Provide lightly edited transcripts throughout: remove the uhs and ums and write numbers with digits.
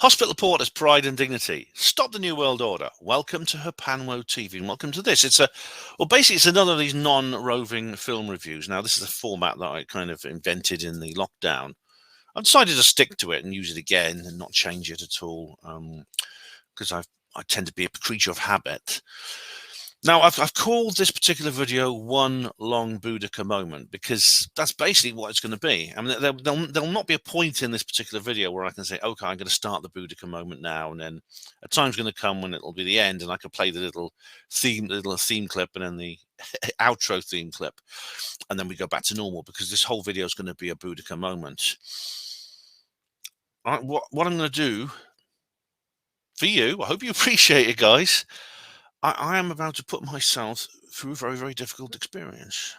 Hospital Porter's Pride and Dignity. Stop the New World Order. Welcome to Herpanwo TV and welcome to this. Basically it's another of these non-roving film reviews. Now this is a format that I kind of invented in the lockdown. I've decided to stick to it and use it again and not change it at all because I tend to be a creature of habit. Now, I've called this particular video One Long Boudica Moment because that's basically what it's going to be. I mean, there'll not be a point in this particular video where I can say, okay, I'm going to start the Boudica moment now, and then a time's going to come when it'll be the end, and I can play the little theme clip and then the outro theme clip, and then we go back to normal because this whole video is going to be a Boudica moment. All right, what I'm going to do for you, I hope you appreciate it, guys. I am about to put myself through a very, very difficult experience.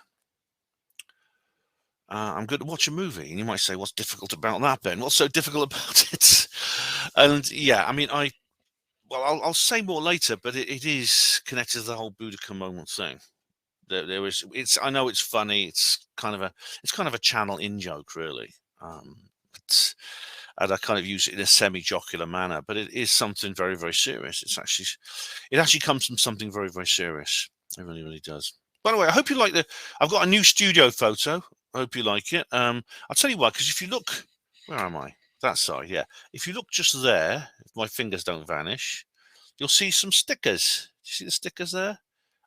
I'm going to watch a movie, and you might say, what's difficult about that, Ben? What's so difficult about it? And yeah, I mean, I'll say more later, but it is connected to the whole Boudica moment thing. I know it's funny. It's kind of a channel in joke, really. And I kind of use it in a semi-jocular manner, but it is something very, very serious. It actually comes from something very, very serious. It really, really does. By the way, I hope you like I've got a new studio photo. I hope you like it. I'll tell you why, because if you look, where am I? That side, yeah. If you look just there, if my fingers don't vanish, you'll see some stickers. Do you see the stickers there?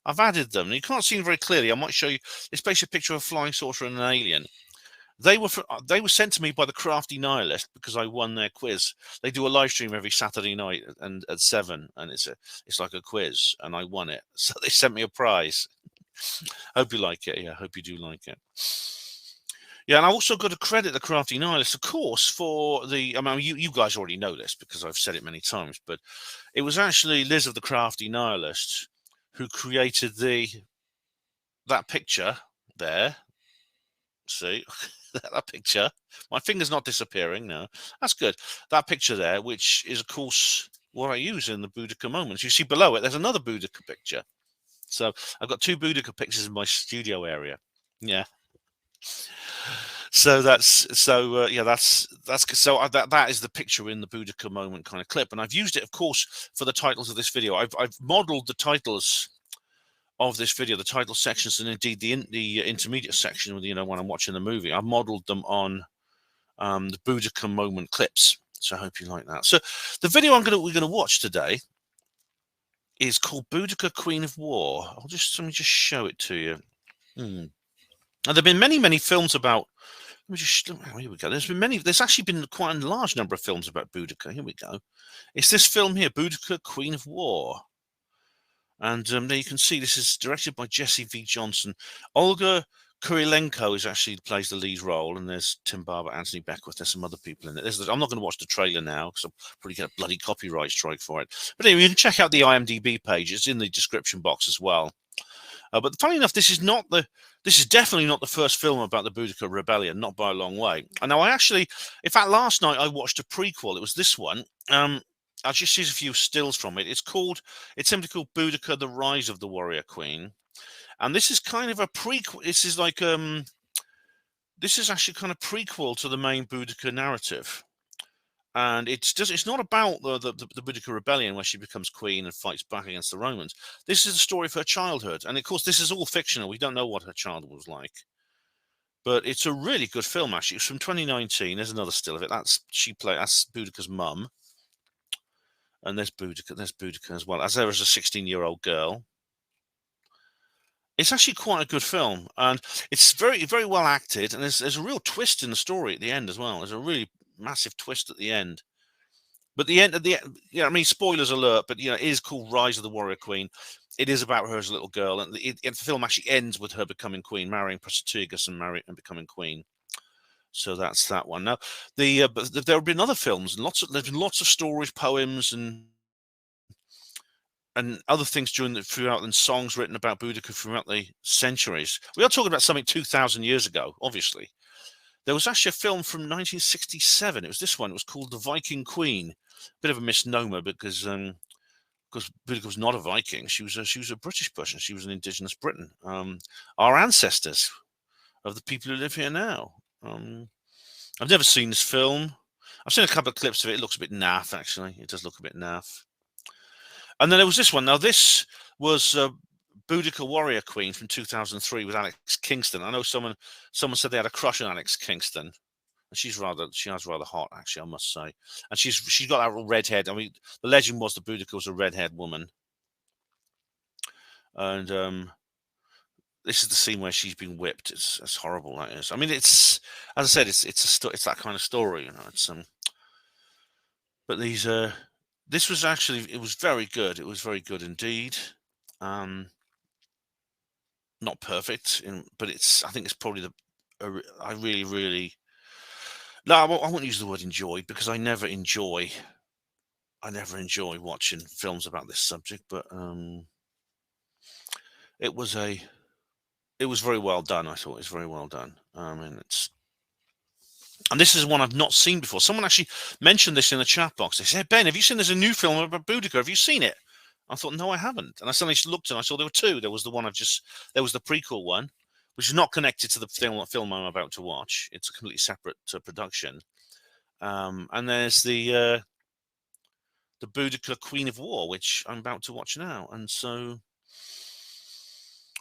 I've added them. You can't see them very clearly. I might show you. It's basically a picture of a flying saucer and an alien. They were sent to me by the Crafty Nihilist because I won their quiz. They do a live stream every Saturday night and at 7, and it's like a quiz, and I won it. So they sent me a prize. Hope you like it. Yeah, hope you do like it. Yeah, and I also got to credit the Crafty Nihilist, of course, for the. I mean, you guys already know this because I've said it many times, but it was actually Liz of the Crafty Nihilist who created that picture there. See. That picture, my finger's not disappearing now. That's good. That picture there, which is of course what I use in the Boudica moments. You see below it, there's another Boudica picture. So I've got 2 Boudica pictures in my studio area. Yeah. So that is the picture in the Boudica moment kind of clip, and I've used it, of course, for the titles of this video. I've modelled the titles of this video, the title sections, and indeed the intermediate section, when I'm watching the movie, I modeled them on the Boudica moment clips. So I hope you like that. So the video we're going to watch today is called Boudica, Queen of War. Let me just show it to you. Now there've been many films about. Here we go. There's actually been quite a large number of films about Boudica. Here we go. It's this film here, Boudica, Queen of War. And there you can see this is directed by Jesse V. Johnson. Olga Kurilenko plays the lead role, and there's Tim Barber, Anthony Beckwith. There's some other people in it. I'm not going to watch the trailer now because I'll probably get a bloody copyright strike for it. But anyway, you can check out the IMDb page. It's in the description box as well. But funny enough, this is definitely not the first film about the Boudica Rebellion, not by a long way. And now in fact, last night I watched a prequel. It was this one. I'll just use a few stills from it. It's simply called Boudica, The Rise of the Warrior Queen. And this is kind of a prequel. This is actually kind of prequel to the main Boudica narrative. And it's not about the Boudica Rebellion where she becomes queen and fights back against the Romans. This is the story of her childhood. And of course, this is all fictional. We don't know what her childhood was like. But it's a really good film, actually. It's from 2019. There's another still of it. That's Boudica's mum. And there's Boudica as well. There is a 16-year-old girl. It's actually quite a good film, and it's very, very well acted. And there's a real twist in the story at the end as well. There's a really massive twist at the end. But I mean, spoilers alert. But it is called Rise of the Warrior Queen. It is about her as a little girl, and the film actually ends with her becoming queen, marrying Prasutagus and becoming queen. So that's that one. Now, but there have been other films, and there's been lots of stories, poems, and other things throughout, and songs written about Boudica throughout the centuries. We are talking about something 2,000 years ago, obviously. There was actually a film from 1967. It was this one. It was called The Viking Queen. Bit of a misnomer because Boudica was not a Viking. She was a British person. She was an indigenous Briton. Our ancestors of the people who live here now. I've never seen this film. I've seen a couple of clips of it. It looks a bit naff, actually. It does look a bit naff. And then there was this one. Now, this was Boudica Warrior Queen from 2003 with Alex Kingston. I know someone said they had a crush on Alex Kingston. And she has rather hot, actually, I must say. And she's got that red head. I mean, the legend was that Boudica was a red-haired woman. And this is the scene where she's been whipped. It's horrible, that is. I mean, it's, as I said, it's that kind of story, you know. It's but this was actually, it was very good. It was very good indeed. Not perfect, but I think it's probably I really, really. No, I won't use the word enjoyed, because I never enjoy watching films about this subject. But it was very well done. I thought it was very well done. And this is one I've not seen before. Someone actually mentioned this in the chat box. They said, "Ben, have you seen there's a new film about Boudica? Have you seen it?" I thought, no, I haven't. And I suddenly looked and I saw there were two. There was the prequel one, which is not connected to the film I'm about to watch. It's a completely separate production. And there's the Boudica Queen of War, which I'm about to watch now. And so,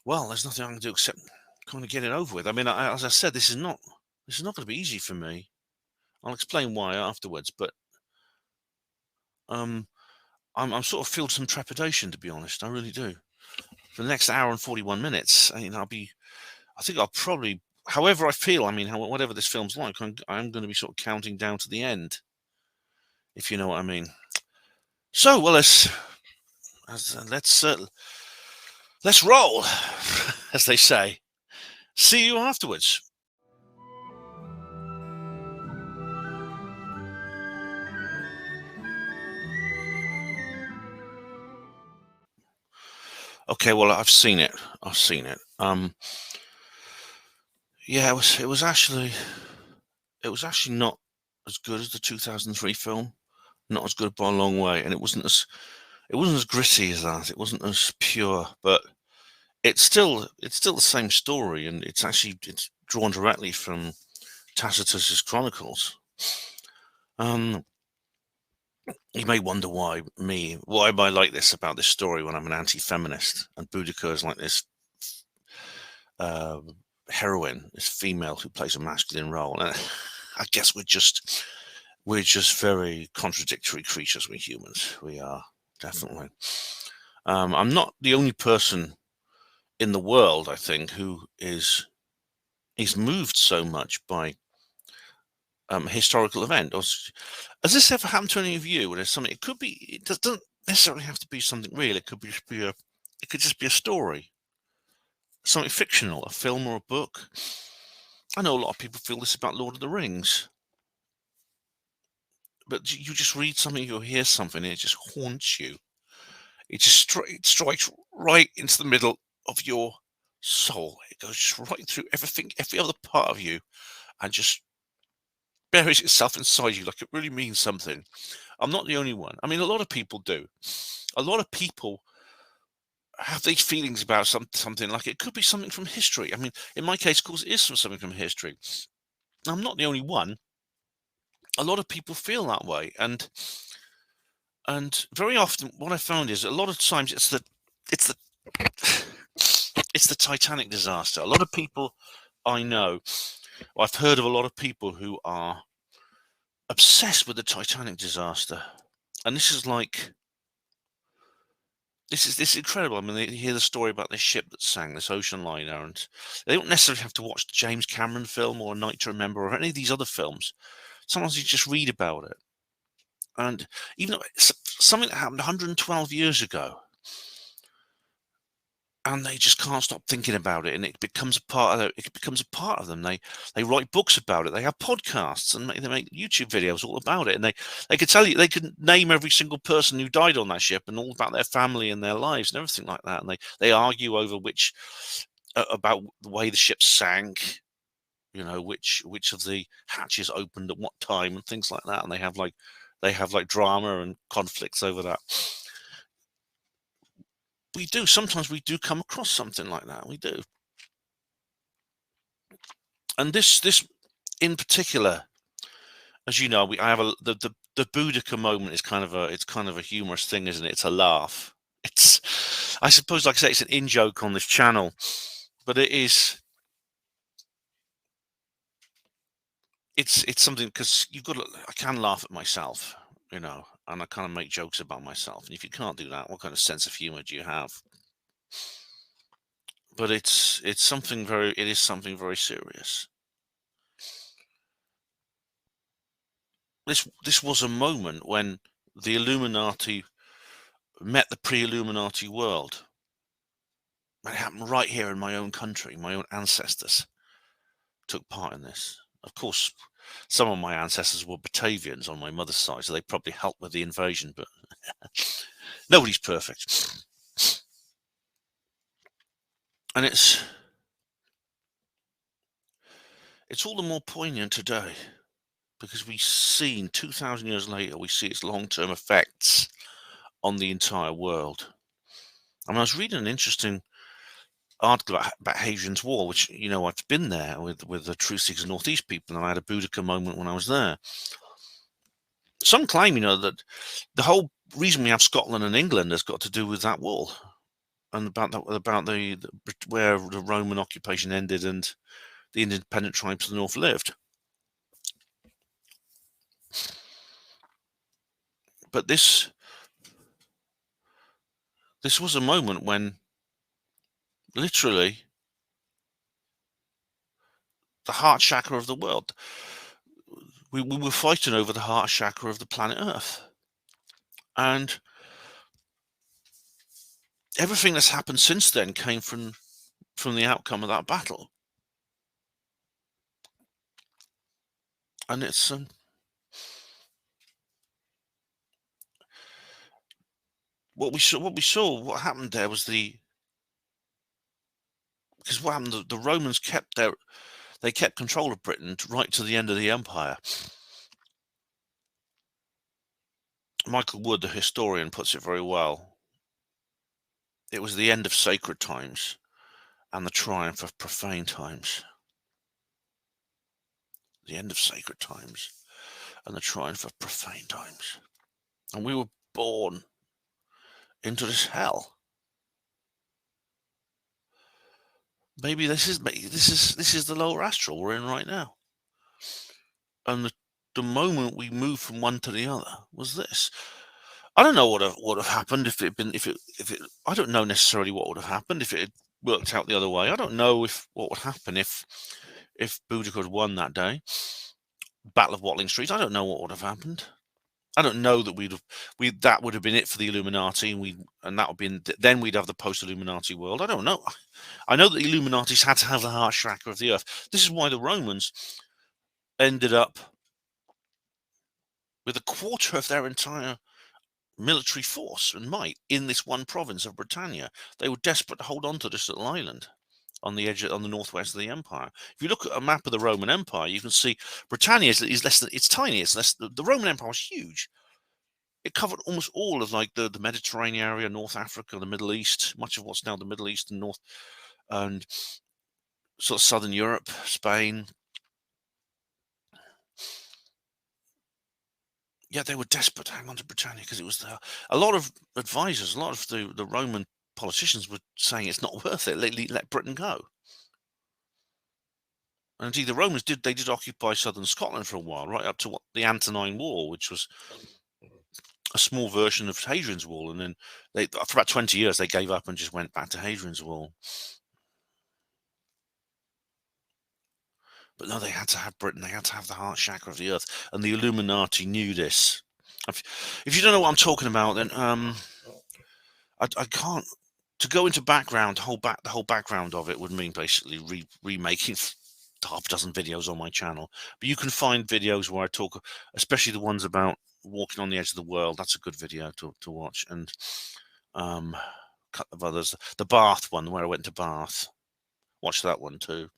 well, there's nothing I can do except kind of get it over with. I mean, as I said, this is not going to be easy for me. I'll explain why afterwards, but I'm sort of feel some trepidation, to be honest. I really do. For the next hour and 41 minutes, I think I'll probably, however I feel, I mean, whatever this film's like, I'm going to be sort of counting down to the end, if you know what I mean. So, well, let's roll, as they say. See you afterwards. Okay, well, I've seen it. Yeah, it was actually not as good as the 2003 film. Not as good by a long way, and it wasn't as gritty as that. It wasn't as pure, but it's still the same story, and it's drawn directly from Tacitus's Chronicles. You may wonder why am I like this about this story when I'm an anti-feminist, and Boudica is like this heroine, this female who plays a masculine role. And I guess we're just very contradictory creatures. We humans, we are definitely. I'm not the only person in the world, I think, who is moved so much by a historical event. Has this ever happened to any of you? Where there's something, it doesn't necessarily have to be something real. It could just be a story, something fictional, a film or a book. I know a lot of people feel this about Lord of the Rings, but you just read something or hear something, and it just haunts you. It just strikes right into the middle of your soul. It goes just right through everything, every other part of you, and just buries itself inside you like it really means something. I'm not the only one. I mean, a lot of people do. A lot of people have these feelings about something, like it could be something from history. I mean, in my case, of course, it is something from history. I'm not the only one. A lot of people feel that way, and very often, what I found is a lot of times it's the Titanic disaster. A lot of people I know, I've heard of a lot of people who are obsessed with the Titanic disaster, and this is incredible. I mean, they hear the story about this ship that sank, this ocean liner, and they don't necessarily have to watch the James Cameron film or A Night to Remember or any of these other films. Sometimes you just read about it, and even though it's something that happened 112 years ago, and they just can't stop thinking about it, and it becomes a part of them. They write books about it. They have podcasts, and they make YouTube videos all about it. And they could tell you, they could name every single person who died on that ship and all about their family and their lives and everything like that. And they argue over about the way the ship sank, you know, which of the hatches opened at what time and things like that. And they have like drama and conflicts over that. Sometimes we do come across something like that. We do. And this in particular as you know, I have the Boudica moment is kind of a humorous thing, isn't it? It's a laugh. It's, I suppose, like I say, it's an in joke on this channel, but it's something because you've got to. I can laugh at myself, and I kind of make jokes about myself. And if you can't do that, what kind of sense of humor do you have? But it is something very serious. This was a moment when the Illuminati met the pre-Illuminati world. And it happened right here in my own country. My own ancestors took part in this. Of course, some of my ancestors were Batavians on my mother's side, so they probably helped with the invasion, but nobody's perfect. And it's all the more poignant today because we've seen 2,000 years later, we see its long-term effects on the entire world. I mean, I was reading an interesting article about Hadrian's Wall, which, I've been there with the Truth Seekers Northeast people, and I had a Boudica moment when I was there. Some claim, that the whole reason we have Scotland and England has got to do with that wall and about where the Roman occupation ended and the independent tribes of the north lived. But this was a moment when literally the heart chakra of the world, we were fighting over the heart chakra of the planet Earth, and everything that's happened since then came from the outcome of that battle. And it's what happened there was because what happened, the Romans kept control of Britain right to the end of the empire. Michael Wood, the historian, puts it very well. It was the end of sacred times and the triumph of profane times. The end of sacred times and the triumph of profane times. And we were born into this hell. Maybe this is the lower astral we're in right now. And the moment we moved from one to the other was this. I don't know what would have happened if it. I don't know necessarily what would have happened if it had worked out the other way. I don't know what would happen if Boudica had won that day, Battle of Watling Street. I don't know what would have happened. I don't know that that would have been it for the Illuminati, and that would been then we'd have the post-Illuminati world. I don't know. I know that the Illuminatis had to have the heart chakra of the earth. This is why the Romans ended up with a quarter of their entire military force and might in this one province of Britannia. They were desperate to hold on to this little island on the northwest of the empire. If you look at a map of the Roman Empire, you can see Britannia is less than, it's tiny. It's less. The Roman Empire was huge. It covered almost all of like the Mediterranean area, North Africa, the Middle East, much of what's now the Middle East and North, and sort of southern Europe, Spain. Yeah, they were desperate to hang on to Britannia because it was a lot of advisors, a lot of the Roman politicians were saying it's not worth it. Let Britain go. And indeed, the Romans did occupy southern Scotland for a while, right up to what the Antonine War, which was a small version of Hadrian's Wall, and then for about 20 years they gave up and just went back to Hadrian's Wall. But no, they had to have Britain. They had to have the heart chakra of the earth, and the Illuminati knew this. If you don't know what I'm talking about, then I can't. To go into background, the whole background of it would mean basically remaking half a dozen videos on my channel. But you can find videos where I talk, especially the ones about walking on the edge of the world. That's a good video to watch, and a couple of others. The Bath one, where I went to Bath. Watch that one too.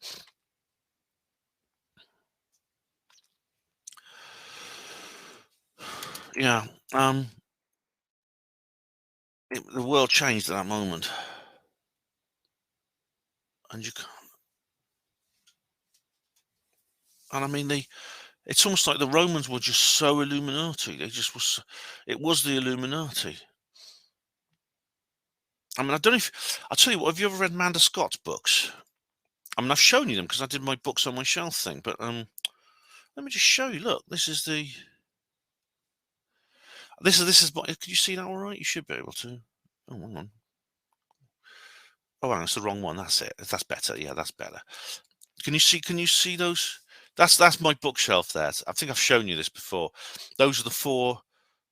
Yeah. The world changed at that moment, and you can't. And I mean, It's almost like the Romans were just so Illuminati. They just was. It was the Illuminati. I mean, I don't know if I'll tell you what. Have you ever read Amanda Scott's books? I mean, I've shown you them because I did my books on my shelf thing. But let me just show you. Look, this is the. This is what. Can you see that all right? You should be able to. Oh, hang on. Oh, hang on, it's the wrong one. That's it. That's better. Yeah, that's better. Can you see? Can you see those? That's my bookshelf there. I think I've shown you this before. Those are the 4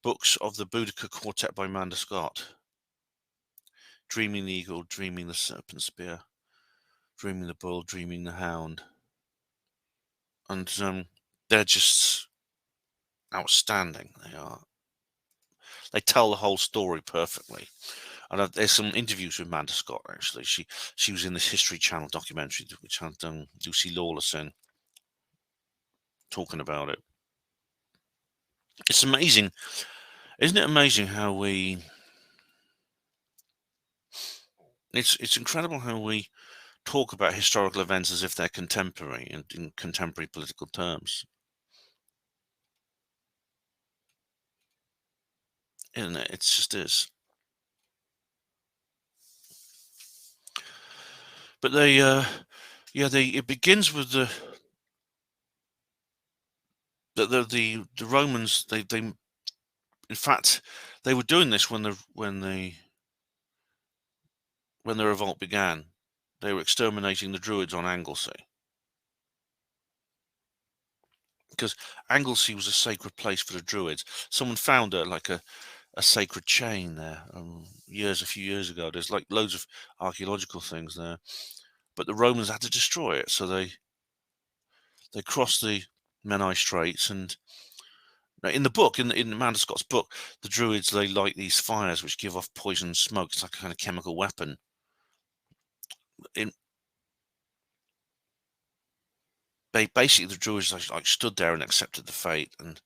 books of the Boudica Quartet by Amanda Scott. Dreaming the Eagle, Dreaming the Serpent Spear, Dreaming the Bull, Dreaming the Hound. And they're just outstanding. They are. They tell the whole story perfectly. And there's some interviews with Amanda Scott, actually. She was in this History Channel documentary, which had Lucy Lawless in, talking about it. It's amazing. Isn't it amazing how we... It's incredible how we talk about historical events as if they're contemporary, in contemporary political terms. Isn't it? It just is. But it begins with the Romans. They in fact they were doing this when the revolt began. They were exterminating the Druids on Anglesey, because Anglesey was a sacred place for the Druids. Someone found a sacred chain there a few years ago. There's like loads of archaeological things there, but the Romans had to destroy it, so they crossed the Menai Straits. And in the book, in Amanda Scott's book, the Druids, they light these fires which give off poison smoke. It's like a kind of chemical weapon. Basically, the Druids like stood there and accepted the fate. And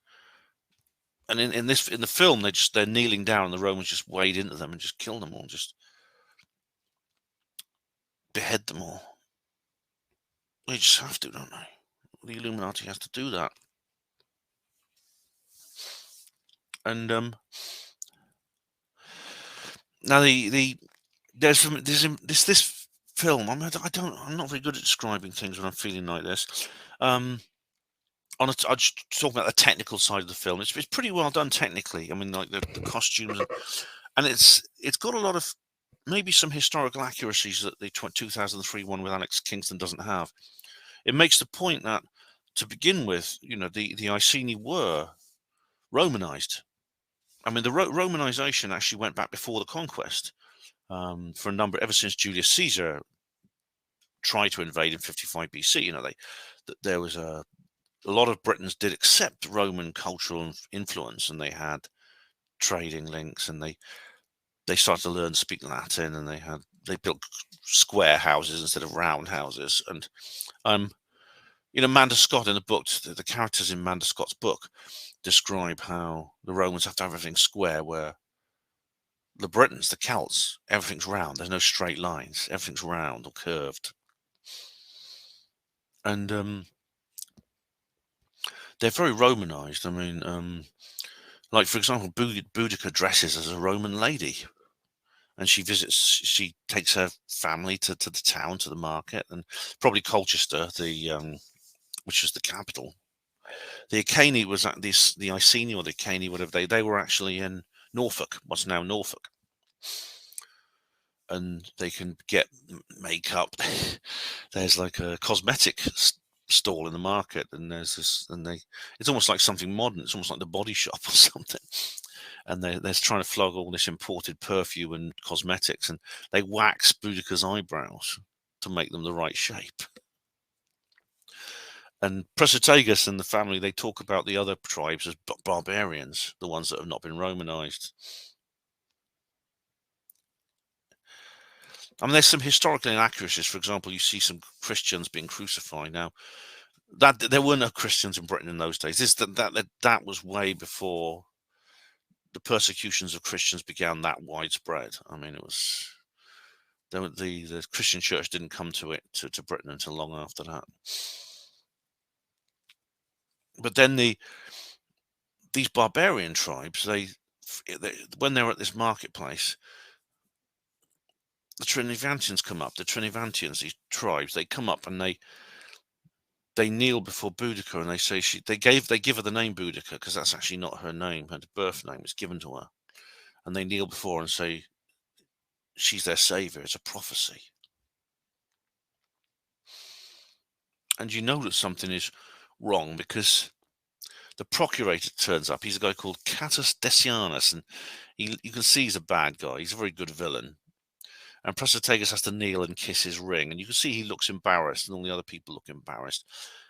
in the film, they're kneeling down, and the Romans just wade into them and just kill them all, just behead them all. They just have to, don't they? The Illuminati has to do that. And now there's this film. I'm not very good at describing things when I'm feeling like this. I'll just talk about the technical side of the film. It's pretty well done technically. I mean, like the costumes, and it's got a lot of maybe some historical accuracies that the 2003 one with Alex Kingston doesn't have. It makes the point that, to begin with, the Iceni were Romanized. I mean, the Romanization actually went back before the conquest, ever since Julius Caesar tried to invade in 55 BC. There was a lot of Britons did accept Roman cultural influence, and they had trading links, and they started to learn to speak Latin, and they built square houses instead of round houses. And Amanda Scott in the book, the characters in Amanda Scott's book describe how the Romans have to have everything square, where the Britons, the Celts, everything's round. There's no straight lines. Everything's round or curved. And they're very Romanized. I mean, like, for example, Boudica dresses as a Roman lady, and she takes her family to the town, to the market, and probably Colchester, which was the capital. The Iceni was at the Iceni, or the Iceni, whatever, they were actually in Norfolk, what's now Norfolk. And they can get makeup. There's like a cosmetic stall in the market, and there's this, and it's almost like something modern. It's almost like the Body Shop or something. And they're trying to flog all this imported perfume and cosmetics, and they wax Boudica's eyebrows to make them the right shape. And Prasutagus and the family, they talk about the other tribes as barbarians, the ones that have not been Romanized. I mean, there's some historical inaccuracies. For example, you see some Christians being crucified. Now, that there were no Christians in Britain in those days. That was way before the persecutions of Christians began that widespread. I mean, it was the Christian church didn't come to Britain until long after that. But then these barbarian tribes, they when they're at this marketplace, the Trinovantians come up. The Trinovantians, these tribes, they come up and they kneel before Boudica and they say they give her the name Boudica because that's actually not her name. Her birth name is given to her, and they kneel before her and say she's their savior. It's a prophecy, and you know that something is wrong because the procurator turns up. He's a guy called Catus Decianus, and you can see he's a bad guy. He's a very good villain. And Prasutagus has to kneel and kiss his ring, and you can see he looks embarrassed, and all the other people look embarrassed.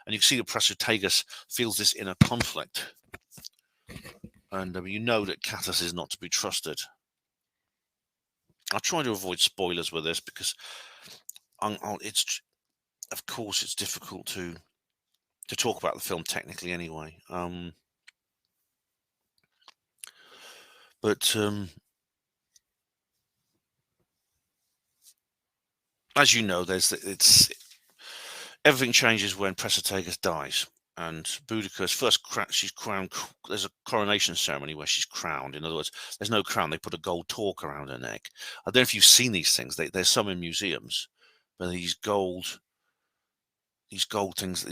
And you can see that Prasutagus feels this inner conflict, and you know that Catus is not to be trusted. I'll try to avoid spoilers with this because it's, of course, it's difficult to talk about the film technically anyway. But as you know, it's everything changes when Prasutagus dies, and Boudica's she's crowned. There's a coronation ceremony where she's crowned. In other words, there's no crown; they put a gold torque around her neck. I don't know if you've seen these things. There's some in museums, but these gold things,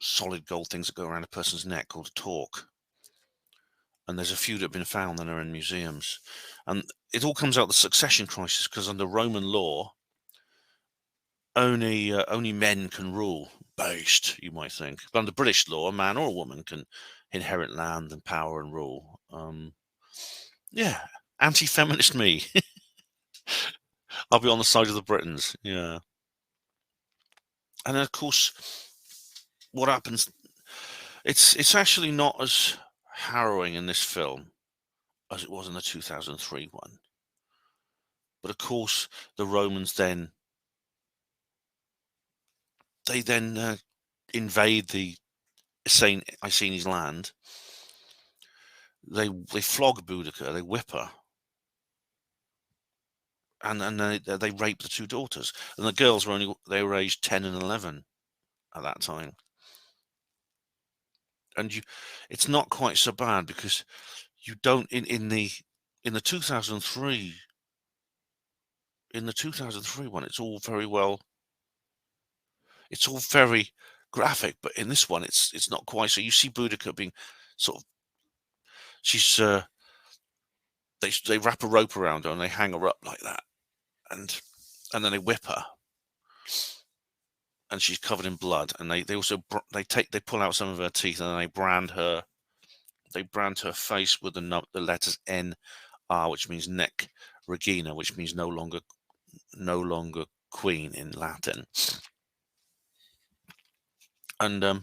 solid gold things that go around a person's neck called a torque. And there's a few that have been found that are in museums, and it all comes out of the succession crisis because under Roman law, only men can rule. Based, you might think. But under British law, a man or a woman can inherit land and power and rule. Yeah, anti-feminist me. I'll be on the side of the Britons. Yeah, and then, of course, what happens? It's actually not as harrowing in this film as it was in the 2003 one. But of course, the Romans then invade the Iceni's land. They flog Boudica, they whip her, and they rape the two daughters. And the girls were aged 10 and 11 at that time. And it's not quite so bad because you don't in the 2003 one. It's all very graphic, but in this one, it's not quite. So you see Boudica being sort of she's they wrap a rope around her and they hang her up like that, and then they whip her, and she's covered in blood. And they also they pull out some of her teeth and then they brand her face with the letters NR, which means nec regina, which means no longer queen in Latin. And yeah,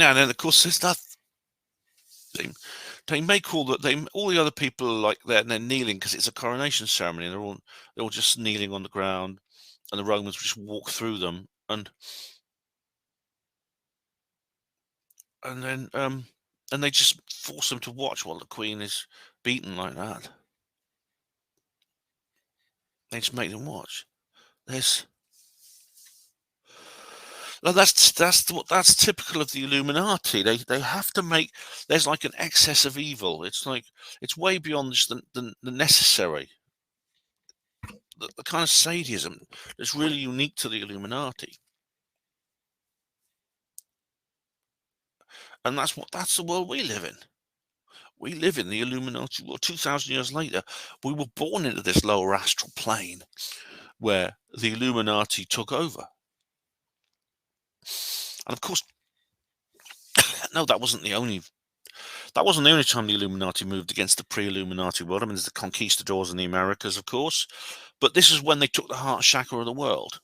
and then of course there's that they make all the other people are like they're kneeling because it's a coronation ceremony, and they're all just kneeling on the ground, and the Romans just walk through them, and then and they just force them to watch while the queen is beaten like that. They just make them watch. That's typical of the Illuminati. They have to make there's like an excess of evil. It's like it's way beyond just the necessary. The kind of sadism that's really unique to the Illuminati, and that's the world we live in. We live in the Illuminati world. 2,000 years later, we were born into this lower astral plane where the Illuminati took over. And of course, no, that wasn't the only time the Illuminati moved against the pre-Illuminati world. I mean, there's the conquistadors in the Americas, of course, but this is when they took the heart chakra of the world.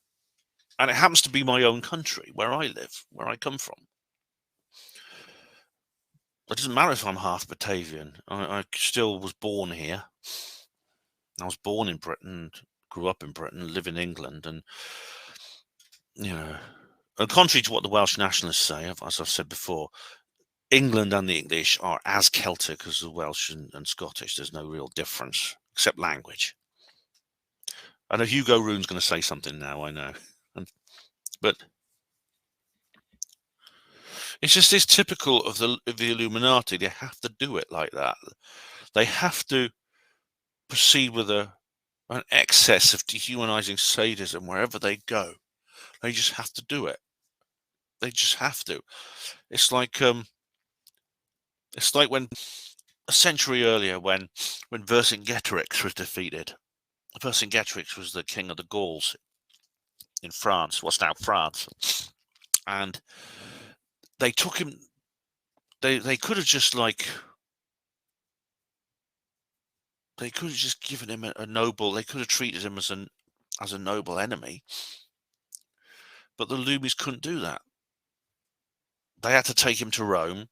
And it happens to be my own country, where I live, where I come from. It doesn't matter if I'm half Batavian. I still was born here. I was born in Britain, grew up in Britain, live in England, and contrary to what the Welsh nationalists say, as I've said before, England and the English are as Celtic as the Welsh and Scottish. There's no real difference, except language. I know Hugo Rune's going to say something now. I know, but it's just this typical of the Illuminati. They have to do it like that. They have to proceed with an excess of dehumanizing sadism wherever they go. They just have to do it. They just have to. It's like when a century earlier, when Vercingetorix was defeated. Vercingetorix was the king of the Gauls in France, what's now France, and they took him. They could have just they could have just given him a noble. They could have treated him as a noble enemy, but the Loomies couldn't do that. They had to take him to Rome,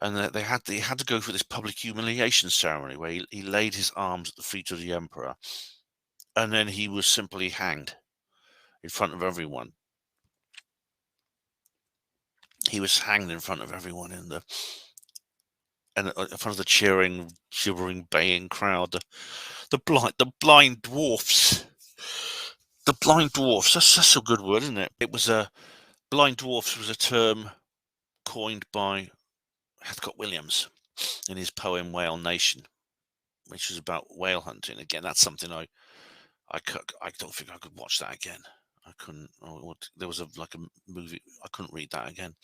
and they had to go through this public humiliation ceremony where he laid his arms at the feet of the emperor, and then he was simply hanged in front of everyone. He was hanged in front of everyone in front of the cheering, shivering, baying crowd. The blind dwarfs. The blind dwarfs. That's a good word, isn't it? Blind dwarfs was a term coined by Heathcote Williams in his poem Whale Nation, which was about whale hunting. Again, that's something I don't think I could watch that again. I couldn't. There was a movie. I couldn't read that again.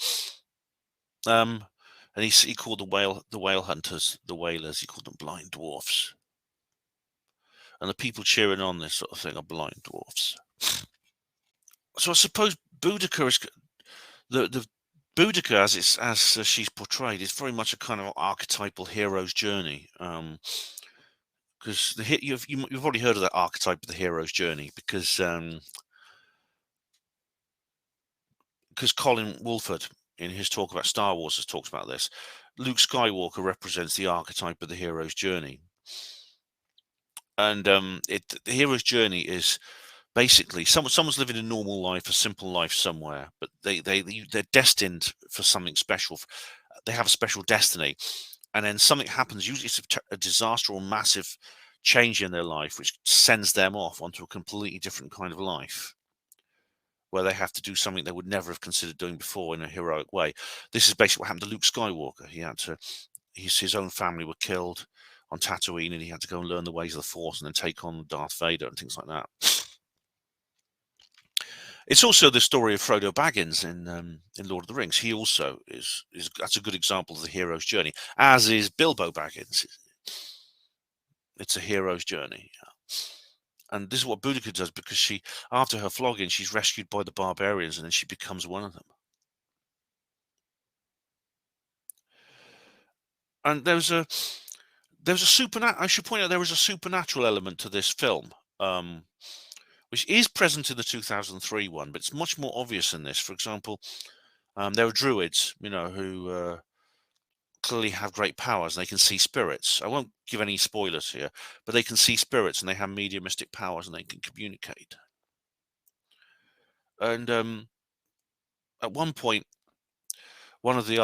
And he called the whale hunters, the whalers. He called them blind dwarfs. And the people cheering on this sort of thing are blind dwarfs. So I suppose Boudica is the Boudica, as she's portrayed, is very much a kind of archetypal hero's journey. Because you've already heard of that archetype of the hero's journey, because Colin Woolford in his talk about Star Wars has talked about this. Luke Skywalker represents the archetype of the hero's journey, and the hero's journey is basically someone's living a normal life, a simple life somewhere, but they're destined for something special. They have a special destiny, and then something happens. Usually, it's a disaster or massive change in their life, which sends them off onto a completely different kind of life, where they have to do something they would never have considered doing before in a heroic way. This is basically what happened to Luke Skywalker. His own family were killed on Tatooine, and he had to go and learn the ways of the Force and then take on Darth Vader and things like that. It's also the story of Frodo Baggins in Lord of the Rings. He also is that's a good example of the hero's journey, as is Bilbo Baggins. It's a hero's journey. And this is what Boudica does, because after her flogging, she's rescued by the barbarians, and then she becomes one of them. And I should point out there was a supernatural element to this film, which is present in the 2003 one, but it's much more obvious in this. For example, there are druids, who clearly have great powers, and they can see spirits. I won't give any spoilers here, but they can see spirits, and they have mediumistic powers, and they can communicate. And at one point, one of the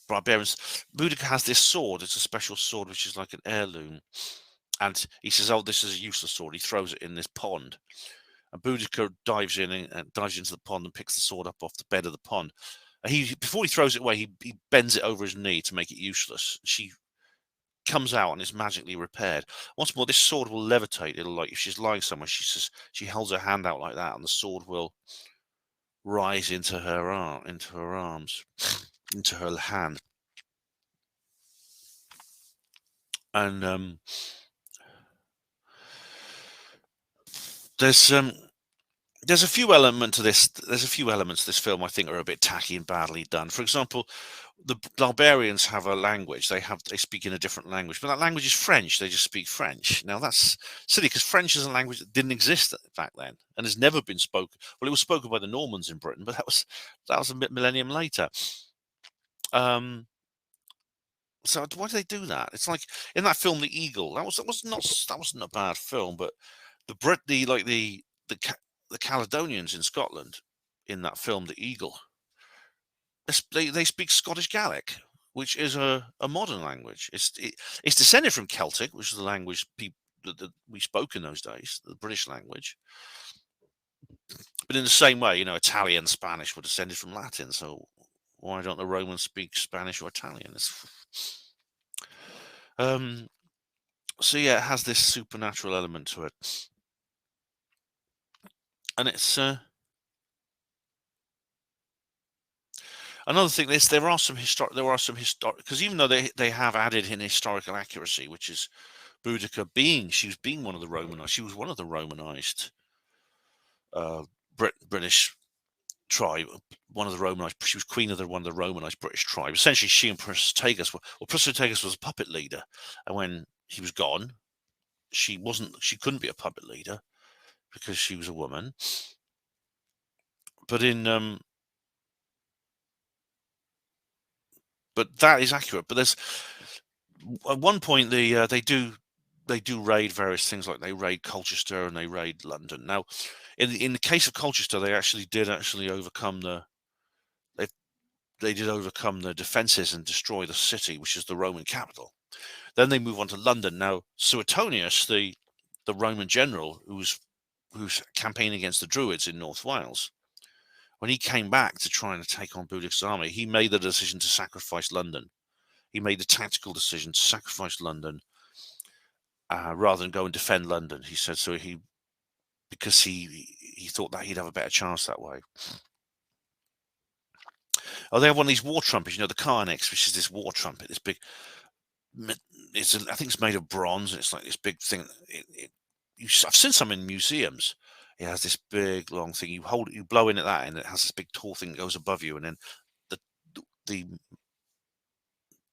barbarians, Boudica has this sword. It's a special sword, which is like an heirloom. And he says, "Oh, this is a useless sword." He throws it in this pond, and Boudica dives into the pond and picks the sword up off the bed of the pond. Before he throws it away, he bends it over his knee to make it useless. She comes out and is magically repaired. Once more, this sword will levitate. It'll, like, if she's lying somewhere, she holds her hand out like that, and the sword will rise into her arms, into her hand. And there's a few elements to this. There's a few elements to this film I think are a bit tacky and badly done. For example, the barbarians have a language. They speak in a different language, but that language is French. They just speak French. Now that's silly, because French is a language that didn't exist back then and has never been spoken. Well, it was spoken by the Normans in Britain, but that was a millennium later. So why do they do that? It's like in that film, The Eagle. That wasn't a bad film, but the Caledonians in Scotland in that film, The Eagle, they speak Scottish Gaelic, which is a modern language. It's descended from Celtic, which is the language that we spoke in those days, the British language. But in the same way, Italian and Spanish were descended from Latin, so why don't the Romans speak Spanish or Italian? Um, so yeah, it has this supernatural element to it, and it's another thing. There are some historic because even though they have added in historical accuracy, which is Boudica being one of the Romanized, she was one of the Romanized uh, British tribe, one of the Romanized. She was queen of one of the Romanized British tribes. Essentially, she and Protutagus were. Well, Protutagus was a puppet leader, and when he was gone, she wasn't. She couldn't be a puppet leader because she was a woman. But but that is accurate. But there's at one point they do raid various things, like they raid Colchester and they raid London. Now, in the case of Colchester, they did overcome they did overcome the defenses and destroy the city, which is the Roman capital. Then they move on to London. Now, Suetonius, the Roman general who's campaigning against the Druids in North Wales, when he came back to try and take on Boudica's army, he made the decision to sacrifice London. He made the tactical decision to sacrifice London rather than go and defend London. He said so because he thought that he'd have a better chance that way. Oh, they have one of these war trumpets, the Carnix, which is this war trumpet, this big. I think it's made of bronze, and it's like this big thing. I've seen some in museums. It has this big long thing. You hold it, you blow in at that, and it has this big tall thing that goes above you, and then the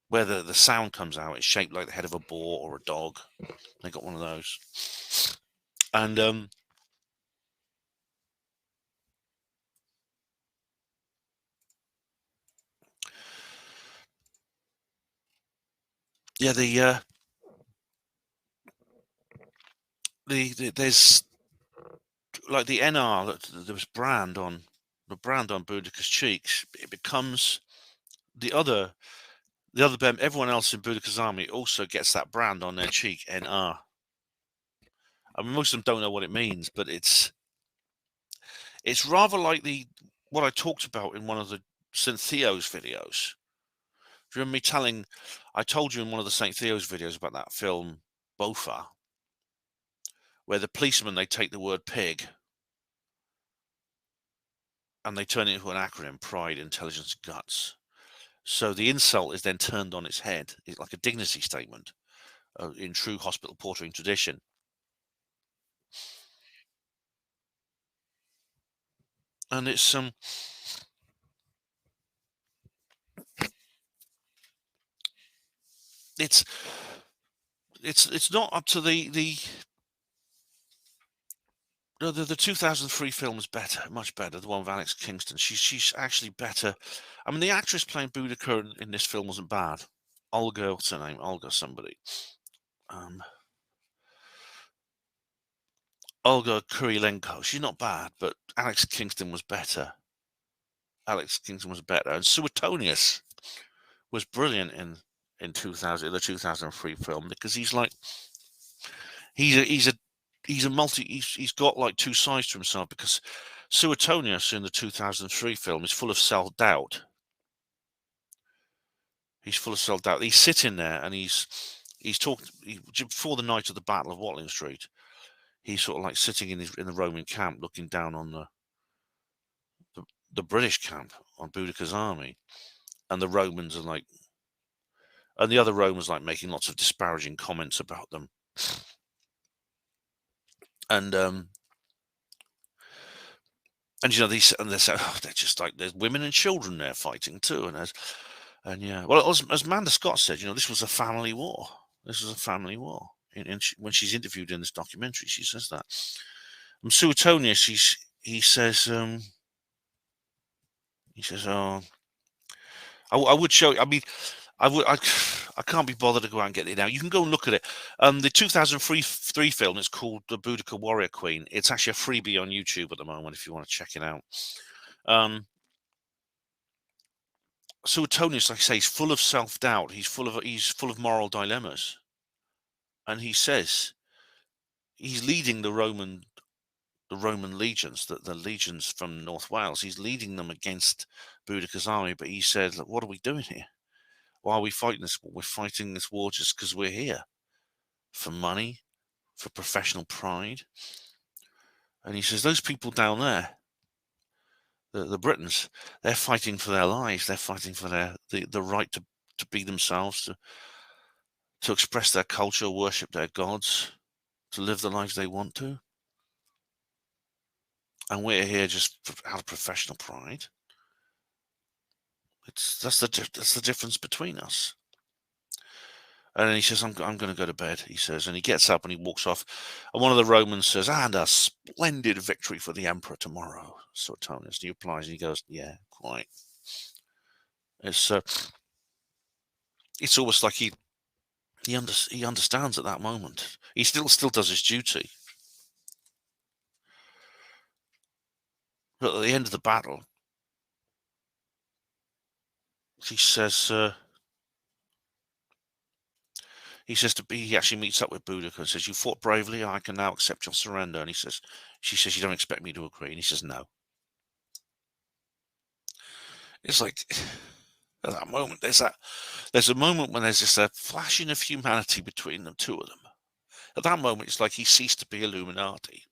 where the sound comes out, it's shaped like the head of a boar or a dog. They got one of those, and yeah, there's like the NR that there was the brand on Boudica's cheeks. It becomes the other everyone else in Boudica's army also gets that brand on their cheek, NR. I mean, most of them don't know what it means, but it's rather like what I talked about in one of the St. Theo's videos. Do you remember me I told you in one of the St. Theo's videos about that film, Bofa, where the policemen, they take the word pig and they turn it into an acronym: pride, intelligence, guts. So the insult is then turned on its head. It's like a dignity statement in true hospital portering tradition. And it's not up to the 2003 film is better, much better. The one with Alex Kingston. She's actually better. I mean, the actress playing Boudica in this film wasn't bad. Olga, what's her name? Olga somebody. Olga Kurilenko. She's not bad, but Alex Kingston was better. And Suetonius was brilliant in the 2003 film, because he's got like two sides to himself, because Suetonius in the 2003 film is full of self-doubt. He's sitting there and he's talking before the night of the Battle of Watling Street. He's sort of like sitting in the Roman camp, looking down on the British camp, on Boudica's army, and the Romans are like, and the other Romans like making lots of disparaging comments about them, and these, and they're just like, there's women and children there fighting too, and yeah, well, as Amanda Scott said, this was a family war. This was a family war. When she's interviewed in this documentary, she says that. Suetonius, he says, oh, I would show. I mean, I can't be bothered to go out and get it now. You can go and look at it. The 2003 film is called The Boudica Warrior Queen. It's actually a freebie on YouTube at the moment if you want to check it out. Suetonius, like I say, he's full of self-doubt. He's full of moral dilemmas. And he says he's leading the Roman legions, the legions from North Wales. He's leading them against Boudica's army, but he said, "Look, what are we doing here? Why are we fighting this war? We're fighting this war just because we're here for money, for professional pride." And he says, those people down there, the Britons, they're fighting for their lives. They're fighting for the right to be themselves, to express their culture, worship their gods, to live the lives they want to. And we're here just out of professional pride. That's the difference between us. And then he says, I'm going to go to bed, he says. And he gets up and he walks off. And one of the Romans says, and a splendid victory for the emperor tomorrow, Suetonius. And he replies, and he goes, yeah, quite. It's almost like he understands at that moment. He still does his duty. But at the end of the battle, he says, he actually meets up with Boudica and says, you fought bravely, I can now accept your surrender. And she says, you don't expect me to agree. And he says, no. It's like, at that moment, there's a moment when there's just a flashing of humanity between the two of them. At that moment, it's like he ceased to be Illuminati.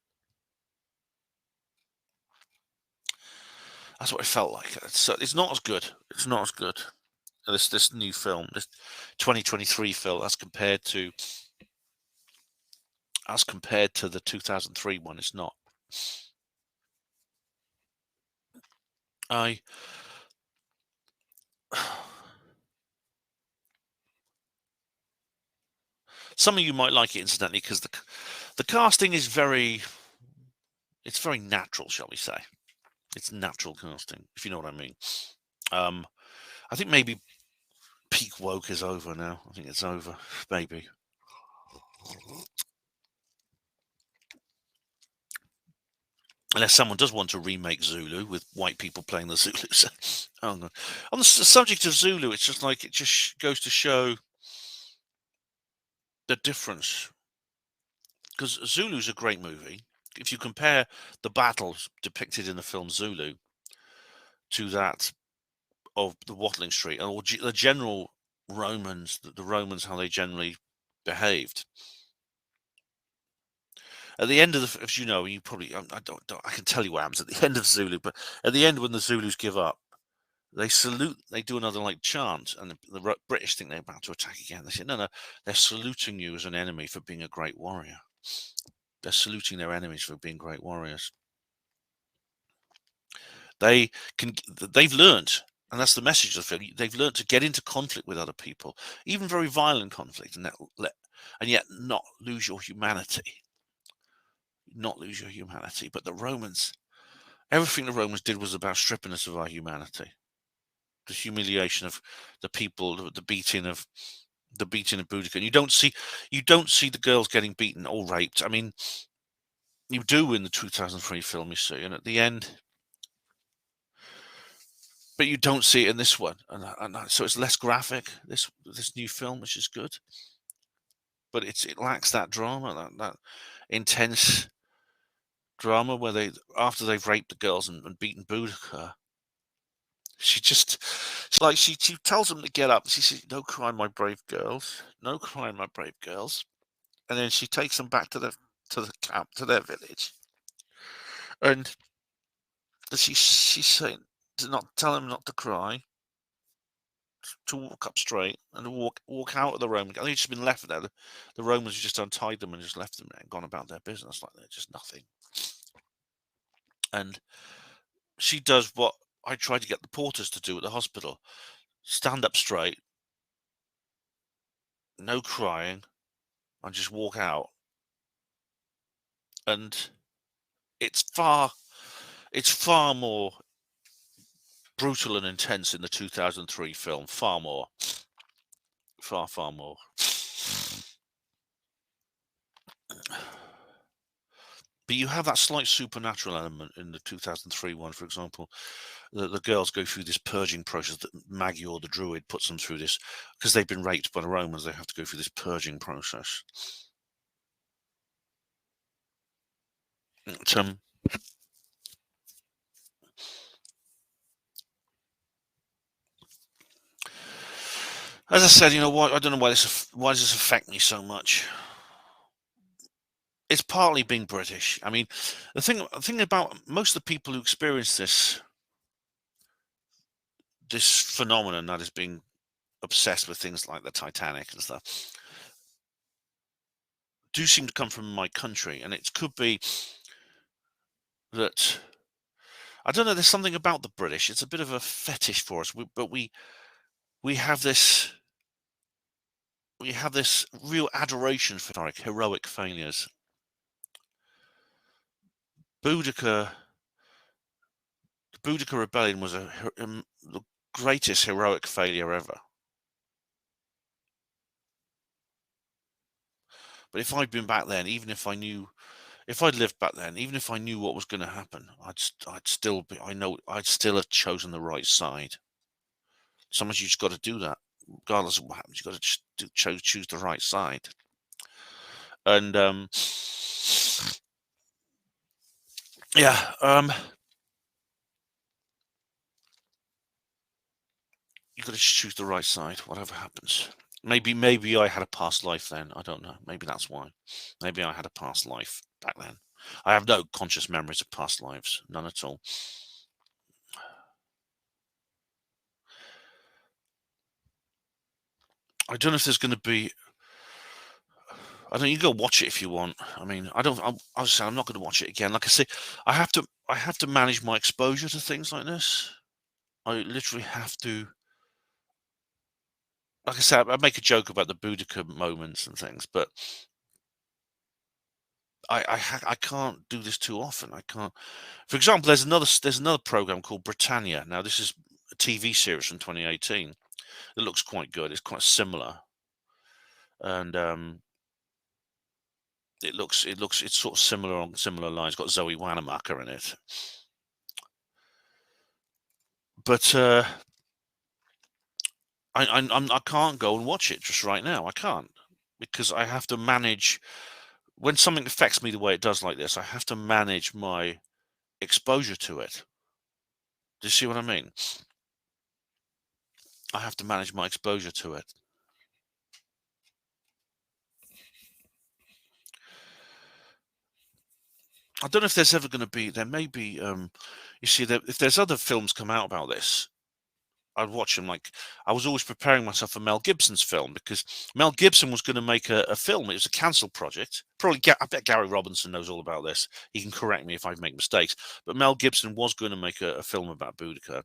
That's what it felt like. It's not as good. It's not as good. This new film, this 2023 film, as compared to the 2003 one, it's not. Some of you might like it, incidentally, because the casting is very natural, shall we say? It's natural casting, if you know what I mean. I think maybe peak woke is over now. I think it's over, maybe. Unless someone does want to remake Zulu with white people playing the Zulus. Oh, no. On the subject of Zulu, it's just like, it just goes to show the difference. Because Zulu's a great movie. If you compare the battles depicted in the film Zulu to that of the Watling Street, or the general Romans, the Romans, how they generally behaved. At the end of the, as you know, you probably, I can tell you what happens at the end of Zulu, but at the end when the Zulus give up, they salute, they do another like chant, and the British think they're about to attack again. They say, no, they're saluting you as an enemy for being a great warrior. They're saluting their enemies for being great warriors. They've learned, and that's the message of the film. They've learned to get into conflict with other people, even very violent conflict, and yet not lose your humanity. Not lose your humanity. But the Romans, everything the Romans did was about stripping us of our humanity. The humiliation of the people, the beating of Boudica. And you don't see the girls getting beaten or raped. I mean, you do in the 2003 film, you see, and at the end, but you don't see it in this one, and so it's less graphic. This new film, which is good, but it lacks that drama, that intense drama where after they've raped the girls and beaten Boudica, she tells them to get up. She says, "No crying, my brave girls. No crying, my brave girls." And then she takes them back to the camp, to their village, and she's saying to not tell them not to cry, to walk up straight and to walk out of the Roman. I think she's been left there. The Romans just untied them and just left them there and gone about their business like they're just nothing. And she does what I tried to get the porters to do at the hospital: stand up straight, no crying, and just walk out. And it's far more brutal and intense in the 2003 film. Far more. Far more. But you have that slight supernatural element in the 2003 one, for example. The girls go through this purging process that Magyar, the druid, puts them through this because they've been raped by the Romans. They have to go through this purging process. As I said, what? I don't know why does this affect me so much. It's partly being British. I mean, the thing about most of the people who experience this phenomenon, that is being obsessed with things like the Titanic and stuff, do seem to come from my country, and it could be that, I don't know. There's something about the British. It's a bit of a fetish for us, but we have this real adoration for heroic failures. Boudica, the Boudica Rebellion was the greatest heroic failure ever. But if I'd been back then, if I'd lived back then, even if I knew what was going to happen, I'd still have chosen the right side. Sometimes you just got to do that, regardless of what happens. You got to choose the right side. And yeah, you got to choose the right side, whatever happens. Maybe I had a past life then. I don't know. Maybe that's why. Maybe I had a past life back then. I have no conscious memories of past lives, none at all. I don't know if there's going to be. I don't. You go watch it if you want. I mean, I don't. I was saying I'm not going to watch it again. Like I say, I have to manage my exposure to things like this. I literally have to. Like I said, I make a joke about the Boudica moments and things, but I can't do this too often. I can't. For example, there's another program called Britannia. Now, this is a TV series from 2018. It looks quite good. It's quite similar, and it's sort of similar on similar lines. Got Zoe Wanamaker in it, but I can't go and watch it just right now. I can't, because I have to manage when something affects me the way it does like this. I have to manage my exposure to it. Do you see what I mean? I have to manage my exposure to it. I don't know if there's ever going to be. There may be. You see, if there's other films come out about this, I'd watch them. Like, I was always preparing myself for Mel Gibson's film, because Mel Gibson was going to make a film. It was a cancelled project. Probably, I bet Gary Robinson knows all about this. He can correct me if I make mistakes. But Mel Gibson was going to make a film about Boudica,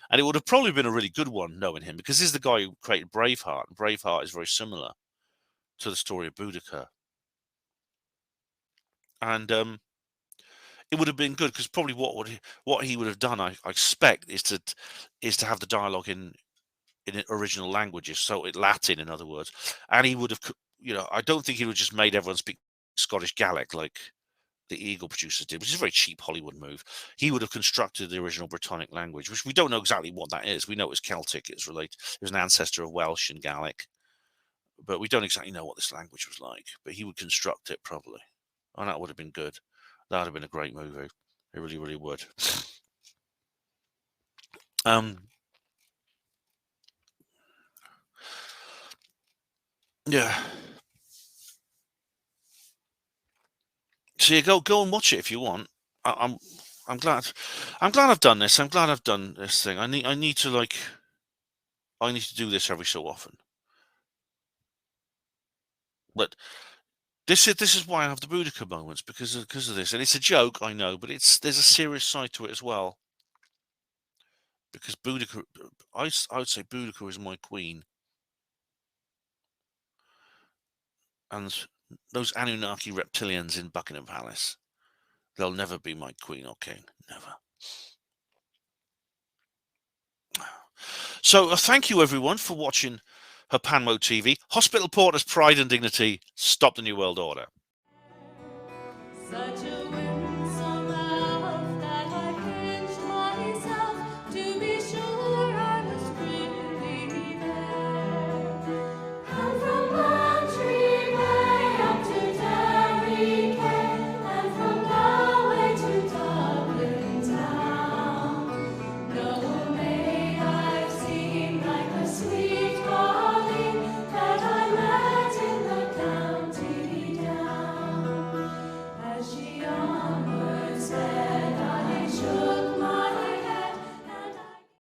and it would have probably been a really good one, knowing him, because this is the guy who created Braveheart. Braveheart is very similar to the story of Boudica, and it would have been good, because probably what he would have done, I expect, is to have the dialogue in original languages, so Latin, in other words, and he would have, I don't think he would have just made everyone speak Scottish Gaelic like the Eagle producers did, which is a very cheap Hollywood move. He would have constructed the original Brittonic language, which we don't know exactly what that is. We know it's Celtic. It's related. It was an ancestor of Welsh and Gaelic, but we don't exactly know what this language was like. But he would construct it probably, and that would have been good. That would have been a great movie. It really, really would. Yeah. So you go and watch it if you want. I'm glad I've done this. I'm glad I've done this thing. I need to do this every so often. But this is why I have the Boudica moments, because of this. And it's a joke, I know, but there's a serious side to it as well. Because Boudica, I would say Boudica is my queen, and those Anunnaki reptilians in Buckingham Palace, they'll never be my queen or king. Never. So thank you, everyone, for watching Herpanmo TV. Hospital Porter's Pride and Dignity. Stop the New World Order. Such a